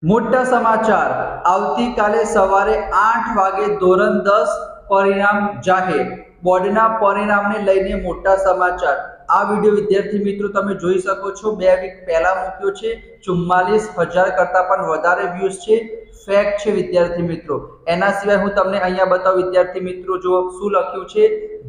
મોટા સમાચાર આવતીકાલે સવારે 8 વાગે ધોરણ 10 પરિણામ જાહેર। બોર્ડના પરિણામને લઈને મોટા સમાચાર। આ વિડિયો વિદ્યાર્થી મિત્રો તમે જોઈ શકો છો, 2 વીક પહેલા મૂક્યો છે। 44,000 કરતા પણ વધારે વ્યૂઝ છે। ફેક્ટ છે વિદ્યાર્થી મિત્રો। એના સિવાય હું તમને અહીંયા બતાવું વિદ્યાર્થી મિત્રો, જો શું લખ્યું છે।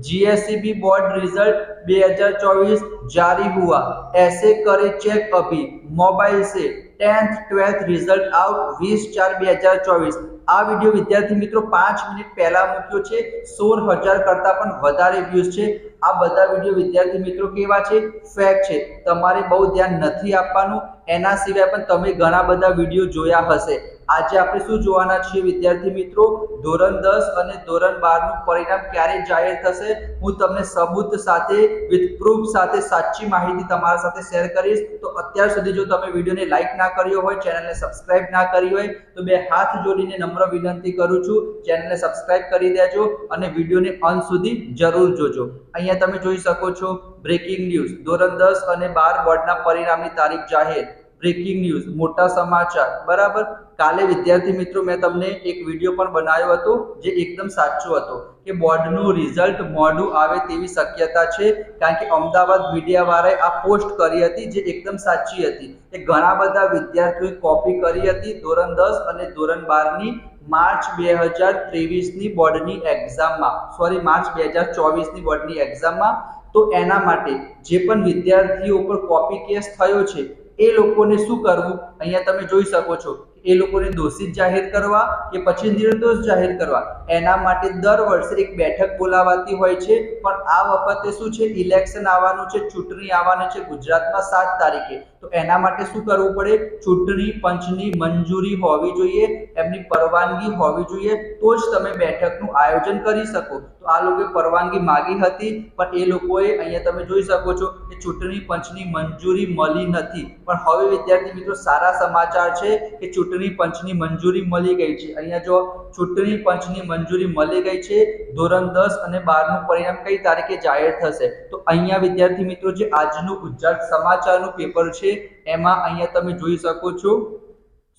जीएसईबी बोर्ड रिजल्ट 2024 जारी हुआ, ऐसे करे चेक अभी मोबाइल से। 10th 12th result out 20/4/2024। આ વિડિયો વિદ્યાર્થી મિત્રો 5 મિનિટ પહેલા મૂક્યો છે। 16,000 કરતા પણ વધારે વ્યૂઝ છે। આ બધા વિડિયો વિદ્યાર્થી મિત્રો કેવા છે? ફેક્ટ છે। તમારે બહુ ધ્યાન નથી આપવાનું। એના સિવાય પણ તમે ઘણા બધા વિડિયો જોયા હશે। આજે આપણે શું જોવાના છીએ વિદ્યાર્થી મિત્રો? ધોરણ 10 અને ધોરણ 12 નું પરિણામ ક્યારે જાહેર થશે, હું તમને સબૂત સાથે વિથ પ્રૂફ સાથે સાચી માહિતી તમારા સાથે શેર કરીશ। તો અત્યાર સુધી જો તમે વિડિયોને લાઈક ના કર્યો હોય, ચેનલને સબસ્ક્રાઇબ ના કરી હોય, તો બે હાથ જોડીને નમ્ર વિનંતી કરું છું, ચેનલને સબસ્ક્રાઇબ કરી દેજો અને વિડિયોને અંત સુધી જરૂર જોજો। અહીંયા તમે જોઈ શકો છો બ્રેકિંગ ન્યૂઝ, ધોરણ 10 અને 12 બોર્ડના પરિણામની તારીખ જાહેર। બ્રેકિંગ ન્યૂઝ, મોટા સમાચાર, બરાબર। કાલે વિદ્યાર્થી મિત્રો મેં તમને એક વિડિયો પણ બનાવ્યો હતો જે એકદમ સાચો હતો કે બોર્ડનું રિઝલ્ટ મોડું આવે તેવી શક્યતા છે, કારણ કે અમદાવાદ મીડિયાવાળાએ આ પોસ્ટ કરી હતી જે એકદમ સાચી હતી કે ઘણા બધા વિદ્યાર્થીઓએ કોપી કરી હતી ધોરણ 10 અને ધોરણ 12 ની માર્ચ 2023 ની બોર્ડની એક્ઝામમાં, સોરી માર્ચ 2024 ની બોર્ડની એક્ઝામમાં। તો એના માટે જે પણ વિદ્યાર્થીઓ પર કોપી કેસ થયો છે એ લોકોને શું કરવું, અહીંયા તમે જોઈ શકો છો। એ લોકોને દોષિત જાહેર કરવા કે પછી નિર્દોષ જાહેર કરવા, એના માટે દર વર્ષે એક બેઠક બોલાવાતી હોય છે। પણ આ વખતે શું છે, ઇલેક્શન આવવાનું છે, ચૂંટણી આવવાની છે ગુજરાતમાં 7 તારીખે। તો એના માટે શું કરવું પડે? ચૂંટણી પંચની મંજૂરી હોવી જોઈએ, એમની પરવાનગી હોવી જોઈએ, તો જ તમે બેઠકનું આયોજન કરી શકો। તો આ લોકોએ પરવાનગી માંગી હતી, પણ એ લોકોએ અહીંયા તમે જોઈ શકો છો કે ચૂંટણી પંચની મંજૂરી મળી નથી। પણ હવે વિદ્યાર્થી મિત્રો સારા સમાચાર છે કે ચૂંટણી પંચની મંજૂરી મળી ગઈ છે। અહીંયા જો ચૂંટણી પંચની મંજૂરી મળી ગઈ છે। ધોરણ 10 અને 12 નું પરિણામ કઈ તારીખે જાહેર થશે? તો અહીંયા વિદ્યાર્થી મિત્રો જે આજનું ગુજરાત સમાચારનું પેપર છે એમાં અહીંયા તમે જોઈ શકો છો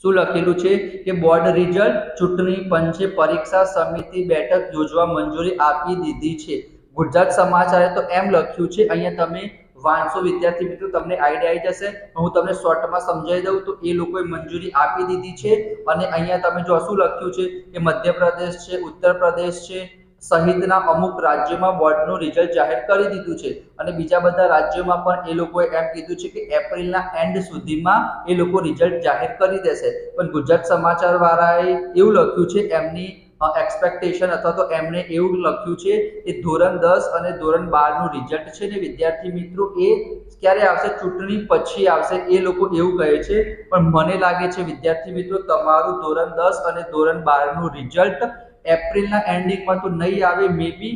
શું લખેલું છે કે બોર્ડ રિઝલ્ટ, ચૂંટણી પંચે પરીક્ષા સમિતિ બેઠક યોજવા મંજૂરી આપી દીધી છે। ગુજરાત સમાચારે તો એમ લખ્યું છે, અહીંયા તમે વાંચો વિદ્યાર્થી મિત્રો, તમને આઈડિયા આવી જશે। હું તમને શોર્ટમાં સમજાવી દઉં તો એ લોકોએ મંજૂરી આપી દીધી છે। અને અહીંયા તમે જો શું લખ્યું છે કે મધ્યપ્રદેશ છે, ઉત્તર પ્રદેશ છે સહિતના અમુક રાજ્યોમાં બોર્ડનું રિઝલ્ટ જાહેર કરી દીધું છે। અને બીજા બધા રાજ્યોમાં પણ એ લોકોએ એમ કીધું છે કે એપ્રિલના એન્ડ સુધીમાં એ લોકો રિઝલ્ટ જાહેર કરી દેશે। પણ ગુજરાત સમાચાર વાળાએ એવું લખ્યું છે, એમની એક્સપેક્ટેશન અથવા તો એમને એવું લખ્યું છે કે ધોરણ 10 અને ધોરણ 12 નું રિઝલ્ટ છે ને વિદ્યાર્થી મિત્રો એ ક્યારે આવશે? ચૂંટણી પછી આવશે, એ લોકો એવું કહે છે। પણ મને લાગે છે વિદ્યાર્થી મિત્રો તમારું ધોરણ 10 અને ધોરણ 12 નું રિઝલ્ટ એપ્રિલના એન્ડિંગમાં તો નહીં આવે, મે બી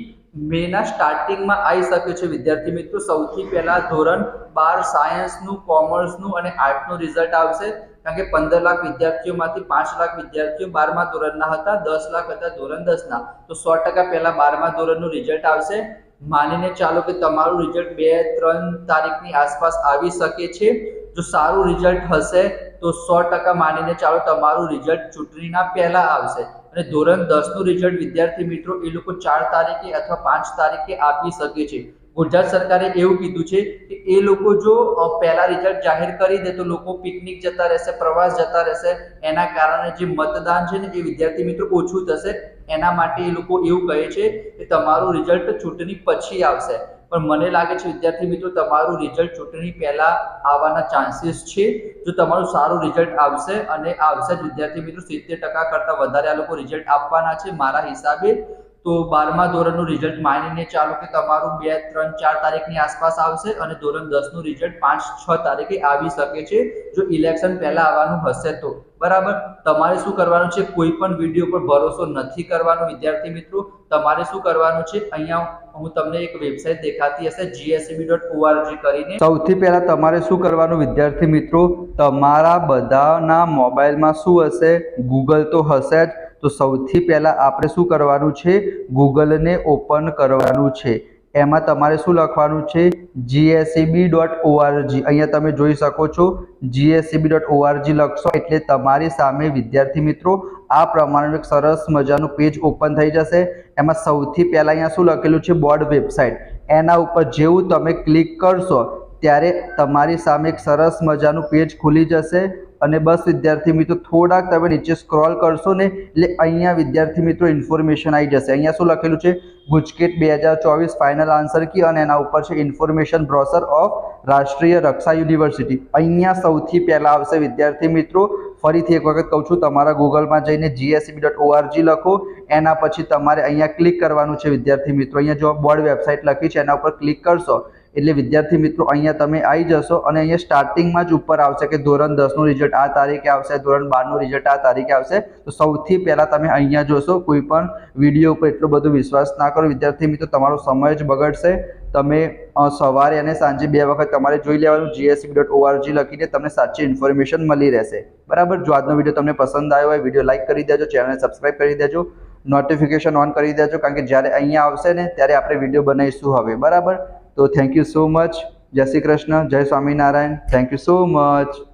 મેના સ્ટાર્ટિંગમાં આવી શકે છે વિદ્યાર્થી મિત્રો। સૌથી પહેલા ધોરણ 12 સાયન્સનું, કોમર્સનું અને આર્ટનું રિઝલ્ટ આવશે, કારણ કે 15 લાખ વિદ્યાર્થીઓમાંથી 5 લાખ વિદ્યાર્થીઓ 12મા ધોરણના હતા, 10 લાખ હતા ધોરણ 10ના। તો 100% પહેલા 12મા ધોરણનું રિઝલ્ટ આવશે। માનીને ચાલો કે તમારું રિઝલ્ટ 2-3 તારીખની આસપાસ આવી શકે છે। જો સારું રિઝલ્ટ હશે તો 100% માનીને ચાલો તમારું રિઝલ્ટ ચૂંટણીના પહેલા આવશે। અને ધોરણ 10 નું રિઝલ્ટ વિદ્યાર્થી મિત્રો એ લોકો 4 તારીખે અથવા 5 તારીખે આપી શકે છે। ગુજરાત સરકારે એવું કીધું છે કે એ લોકો જો પહેલા રિઝલ્ટ જાહેર કરી દે તો લોકો પિકનિક જતા રહેશે, પ્રવાસ જતા રહેશે, એના કારણે જે મતદાન છે ને એ વિદ્યાર્થી મિત્રો ઓછું થશે। એના માટે એ લોકો એવું કહે છે કે તમારું રિઝલ્ટ ચૂંટણી પછી આવશે। પણ મને લાગે છે વિદ્યાર્થી મિત્રો તમારું રિઝલ્ટ ચૂંટણી પહેલા આવવાના ચાન્સીસ છે। જો તમારું સારું રિઝલ્ટ આવશે, અને આવશે જ વિદ્યાર્થી મિત્રો, 70% કરતાં વધારે આ લોકો રિઝલ્ટ આપવાના છે મારા હિસાબે। તો 12મા ધોરણનું રિઝલ્ટ માનીને ચાલો કે તમારું 2, 3, 4 તારીખની આસપાસ આવશે, અને ધોરણ 10 નું રિઝલ્ટ 5-6 તારીખે આવી શકે છે જો ઇલેક્શન પહેલા આવવાનું હશે તો, બરાબર। તમારે શું કરવાનું છે? કોઈ પણ વિડીયો પર ભરોસો નથી કરવાનો વિદ્યાર્થી મિત્રો। તમારે શું કરવાનું છે? અહીંયા હું તમને એક વેબસાઇટ દેખાતી હશે gseb.org કરીને। સૌથી પહેલા તમારે શું કરવાનું વિદ્યાર્થી મિત્રો? તમારા બધાના મોબાઈલમાં શું હશે? ગૂગલ તો હશે જ। તો સૌથી પહેલા આપણે શું કરવાનું છે? ગૂગલને ઓપન કરવાનું છે। એમાં તમારે શું લખવાનું છે GSEB.org। અહીંયા તમે જોઈ શકો છો GSEB.org લખશો એટલે તમારી સામે વિદ્યાર્થી મિત્રો આ પ્રમાણેનું એક સરસ મજાનું પેજ ઓપન થઈ જશે। એમાં સૌથી પહેલા અહીંયા શું લખેલું છે બોર્ડ વેબસાઇટ, એના ઉપર જેવું તમે ક્લિક કરશો ત્યારે તમારી સામે એક સરસ મજાનું પેજ ખુલી જશે। અને બસ વિદ્યાર્થી મિત્રો થોડાક તમે નીચે સ્ક્રોલ કરશો ને એટલે અહીંયા વિદ્યાર્થી મિત્રો ઇન્ફોર્મેશન આવી જશે। અહીંયા શું લખેલું છે ગુજકેટ 2024 ફાઇનલ આન્સર કી અને એના ઉપર છે ઇન્ફોર્મેશન બ્રોશર ઓફ રાષ્ટ્રીય રક્ષા યુનિવર્સિટી। અહીંયા સૌથી પહેલા આવશે વિદ્યાર્થી મિત્રો, ફરીથી એક વખત કહું છું, તમારા ગૂગલમાં જઈને GSEB.org લખો, એના પછી તમારે અહીંયા ક્લિક કરવાનું છે વિદ્યાર્થી મિત્રો। અહીંયા જો બોર્ડ વેબસાઇટ લખી છે એના ઉપર ક્લિક કરશો એટલે વિદ્યાર્થી મિત્રો અહીંયા તમે આવી જશો અને અહીંયા સ્ટાર્ટિંગમાં જ ઉપર આવશે કે ધોરણ 10નું રિઝલ્ટ આ તારીખે આવશે, ધોરણ 12નું રિઝલ્ટ આ તારીખે આવશે। તો સૌથી પહેલાં તમે અહીંયા જોશો। કોઈ પણ વિડીયો ઉપર એટલો બધો વિશ્વાસ ના કરો વિદ્યાર્થી મિત્રો, તમારો સમય જ બગડશે। તમે સવારે અને સાંજે 2 વખત તમારે જોઈ લેવાનું GSEB.org લખીને તમને સાચી ઇન્ફોર્મેશન મળી રહેશે, બરાબર। જો આજનો વિડીયો તમને પસંદ આવ્યો હોય વિડીયો લાઇક કરી દેજો, ચેનલને સબસ્ક્રાઇબ કરી દેજો, નોટિફિકેશન ઓન કરી દેજો, કારણ કે જ્યારે અહીંયા આવશે ને ત્યારે આપણે વિડીયો બનાવીશું હવે, બરાબર। તો થેન્ક યુ સો મચ। જય શ્રી કૃષ્ણ, જય Swaminarayan, thank you so much.